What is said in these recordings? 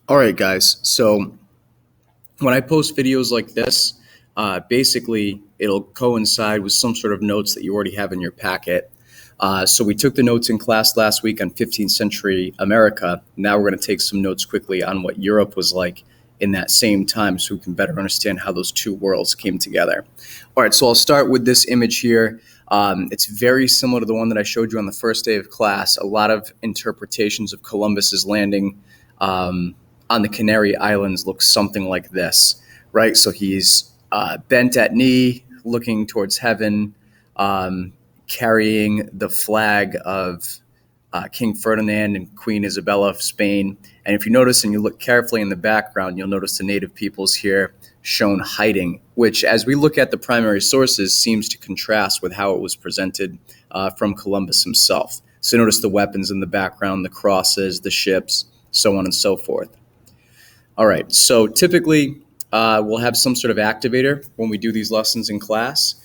All right, guys. So when I post videos like this, basically it'll coincide with some sort of notes that you already have in your packet. So we took the notes in class last week on 15th century America. Now we're going to take some notes quickly on what Europe was like in that same time so we can better understand how those two worlds came together. All right, so I'll start with this image here. It's very similar to the one that I showed you on the first day of class. A lot of interpretations of Columbus's landing on the Canary Islands looks something like this, right? So he's bent at knee, looking towards heaven, carrying the flag of King Ferdinand and Queen Isabella of Spain. And if you notice and you look carefully in the background, you'll notice the native peoples here shown hiding, which, as we look at the primary sources, seems to contrast with how it was presented from Columbus himself. So notice the weapons in the background, the crosses, the ships, so on and so forth. All right, so typically we'll have some sort of activator when we do these lessons in class.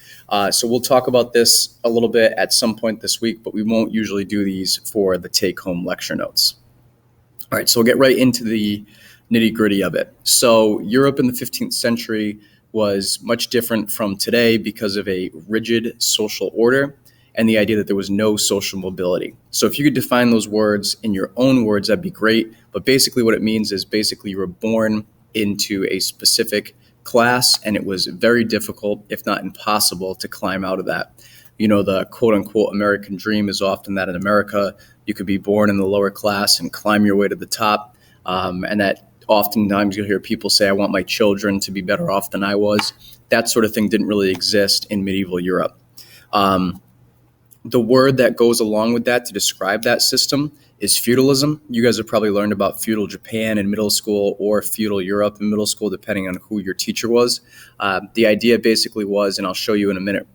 So we'll talk about this a little bit at some point this week, but we won't usually do these for the take-home lecture notes. All right, so we'll get right into the nitty-gritty of it. So Europe in the 15th century was much different from today because of a rigid social order and the idea that there was no social mobility. So if you could define those words in your own words, that'd be great. But basically what it means is basically you were born into a specific class, and it was very difficult, if not impossible, to climb out of that. You know, the quote-unquote American dream is often that in America, you could be born in the lower class and climb your way to the top, and that oftentimes you'll hear people say, I want my children to be better off than I was. That sort of thing didn't really exist in medieval Europe. The word that goes along with that to describe that system is feudalism. You guys have probably learned about feudal Japan in middle school or feudal Europe in middle school, depending on who your teacher was. The idea basically was, and I'll show you in a minute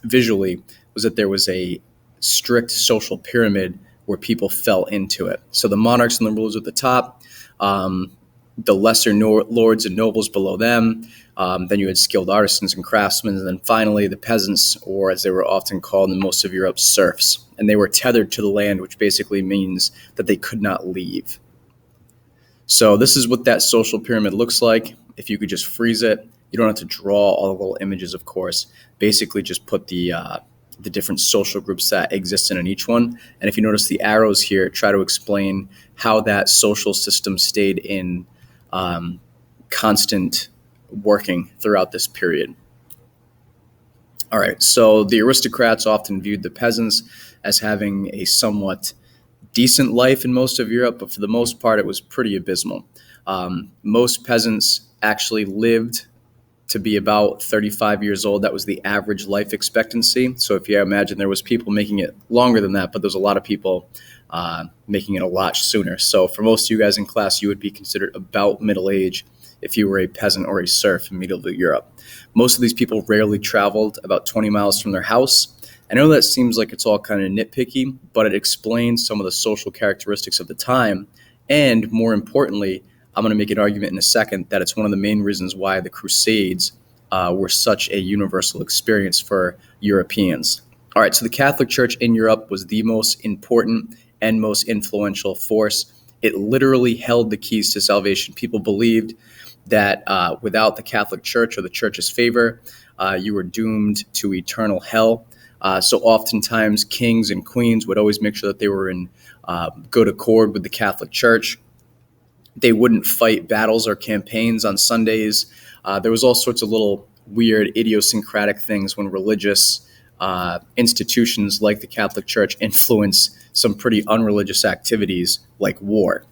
visually, was that there was a strict social pyramid where people fell into it. So the monarchs and the rulers at the top, the lesser lords and nobles below them. Then you had skilled artisans and craftsmen, and then finally the peasants, or as they were often called in most of Europe, serfs. And they were tethered to the land, which basically means that they could not leave. So this is what that social pyramid looks like. If you could just freeze it, you don't have to draw all the little images, of course. Basically just put the different social groups that exist in each one. And if you notice the arrows here, try to explain how that social system stayed in constant working throughout this period. All right, so the aristocrats often viewed the peasants as having a somewhat decent life in most of Europe, but for the most part, it was pretty abysmal. Most peasants actually lived to be about 35 years old. That was the average life expectancy. So if you imagine, there was people making it longer than that, but there's a lot of people making it a lot sooner. So for most of you guys in class, you would be considered about middle age if you were a peasant or a serf in medieval Europe. Most of these people rarely traveled about 20 miles from their house. I know that seems like it's all kind of nitpicky, but it explains some of the social characteristics of the time. And more importantly, I'm going to make an argument in a second that it's one of the main reasons why the Crusades were such a universal experience for Europeans. All right, so the Catholic Church in Europe was the most important and most influential force. It literally held the keys to salvation. People believed that without the Catholic Church or the Church's favor, you were doomed to eternal hell. So oftentimes kings and queens would always make sure that they were in good accord with the Catholic Church. They wouldn't fight battles or campaigns on Sundays. There was all sorts of little weird idiosyncratic things when religious institutions like the Catholic Church influence some pretty unreligious activities like war.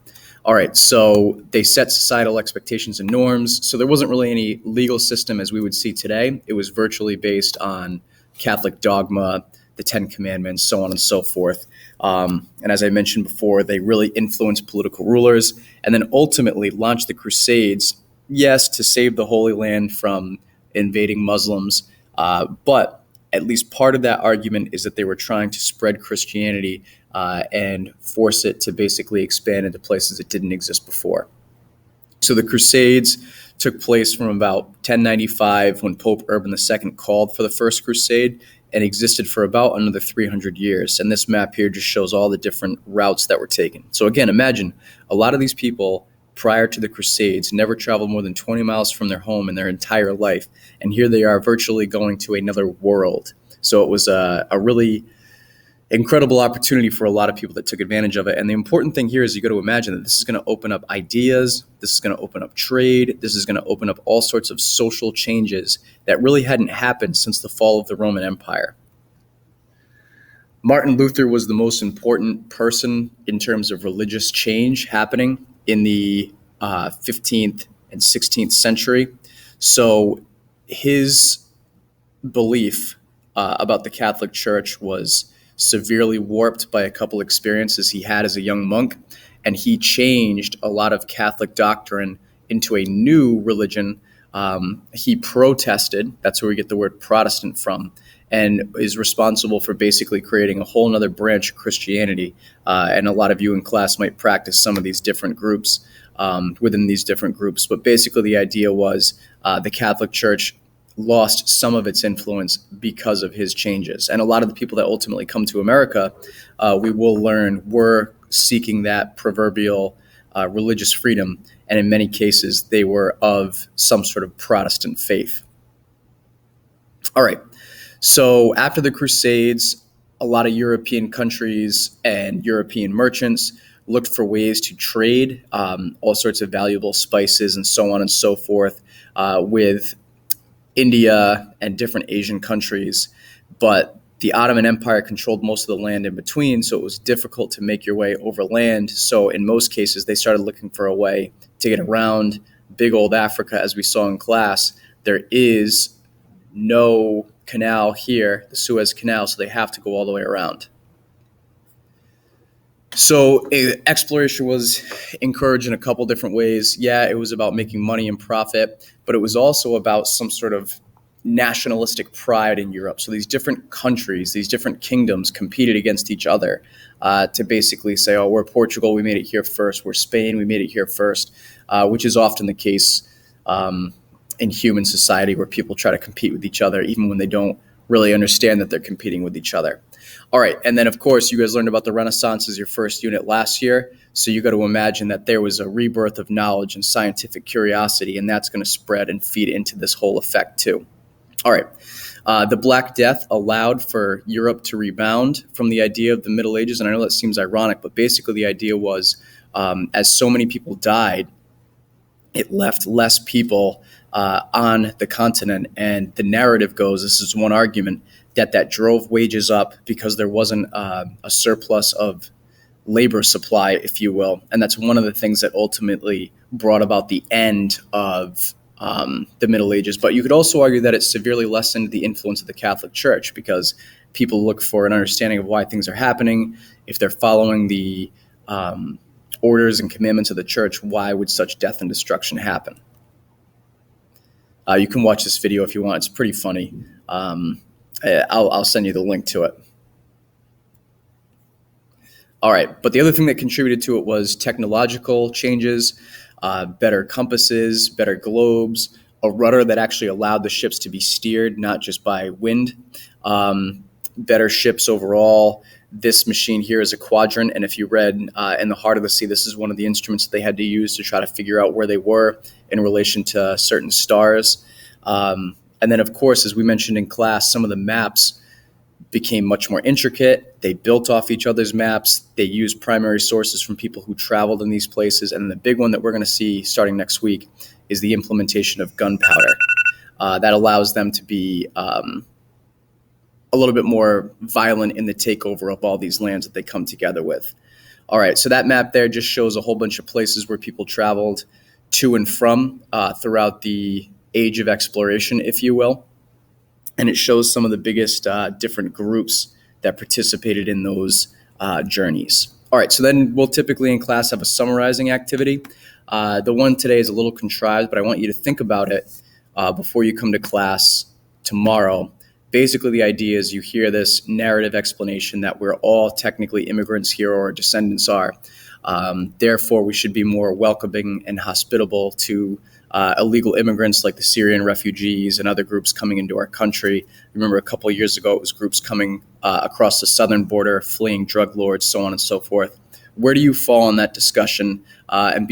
All right, so they set societal expectations and norms. So there wasn't really any legal system as we would see today. It was virtually based on Catholic dogma, the Ten Commandments, so on and so forth. And as I mentioned before, they really influenced political rulers and then ultimately launched the Crusades, yes, to save the Holy Land from invading Muslims, but at least part of that argument is that they were trying to spread Christianity and force it to basically expand into places it didn't exist before. So the Crusades took place from about 1095 when Pope Urban II called for the First Crusade and existed for about another 300 years. And this map here just shows all the different routes that were taken. So again, imagine a lot of these people prior to the Crusades never traveled more than 20 miles from their home in their entire life. And here they are virtually going to another world. So it was a really incredible opportunity for a lot of people that took advantage of it. And the important thing here is you got to imagine that this is going to open up ideas, this is going to open up trade, this is going to open up all sorts of social changes that really hadn't happened since the fall of the Roman Empire. Martin Luther was the most important person in terms of religious change happening in the 15th and 16th century. So his belief about the Catholic Church was severely warped by a couple experiences he had as a young monk, and he changed a lot of Catholic doctrine into a new religion. He protested, that's where we get the word Protestant from, and is responsible for basically creating a whole other branch of Christianity. And a lot of you in class might practice some of these different groups within these different groups. But basically the idea was the Catholic Church lost some of its influence because of his changes. And a lot of the people that ultimately come to America, we will learn, were seeking that proverbial religious freedom. And in many cases, they were of some sort of Protestant faith. All right. So after the Crusades, a lot of European countries and European merchants looked for ways to trade all sorts of valuable spices and so on and so forth with India and different Asian countries. But the Ottoman Empire controlled most of the land in between, so it was difficult to make your way overland. So in most cases, they started looking for a way to get around big old Africa. As we saw in class, there is no canal here, the Suez Canal, so they have to go all the way around. So exploration was encouraged in a couple different ways. Yeah, it was about making money and profit, but it was also about some sort of nationalistic pride in Europe. So these different countries, these different kingdoms competed against each other to basically say, oh, we're Portugal, we made it here first. We're Spain, we made it here first, which is often the case in human society, where people try to compete with each other, even when they don't really understand that they're competing with each other. All right. And then, of course, you guys learned about the Renaissance as your first unit last year. So you got to imagine that there was a rebirth of knowledge and scientific curiosity, and that's going to spread and feed into this whole effect too. All right. The Black Death allowed for Europe to rebound from the idea of the Middle Ages. And I know that seems ironic, but basically the idea was as so many people died, it left less people on the continent. And the narrative goes, this is one argument, that drove wages up because there wasn't a surplus of labor supply, if you will. And that's one of the things that ultimately brought about the end of the Middle Ages. But you could also argue that it severely lessened the influence of the Catholic Church, because people look for an understanding of why things are happening. If they're following the orders and commandments of the church, why would such death and destruction happen? You can watch this video if you want. It's pretty funny. I'll send you the link to it. All right. But the other thing that contributed to it was technological changes, better compasses, better globes, a rudder that actually allowed the ships to be steered, not just by wind, better ships overall. This machine here is a quadrant, and if you read In the Heart of the Sea, this is one of the instruments that they had to use to try to figure out where they were in relation to certain stars. And then, of course, as we mentioned in class, some of the maps became much more intricate. They built off each other's maps. They used primary sources from people who traveled in these places. And the big one that we're going to see starting next week is the implementation of gunpowder. That allows them to be a little bit more violent in the takeover of all these lands that they come together with. All right, so that map there just shows a whole bunch of places where people traveled to and from throughout the age of exploration, if you will. And it shows some of the biggest different groups that participated in those journeys. All right, so then we'll typically in class have a summarizing activity. The one today is a little contrived, but I want you to think about it before you come to class tomorrow. Basically, the idea is you hear this narrative explanation that we're all technically immigrants here, or our descendants are. Therefore, we should be more welcoming and hospitable to illegal immigrants like the Syrian refugees and other groups coming into our country. Remember, a couple of years ago, it was groups coming across the southern border, fleeing drug lords, so on and so forth. Where do you fall in that discussion? And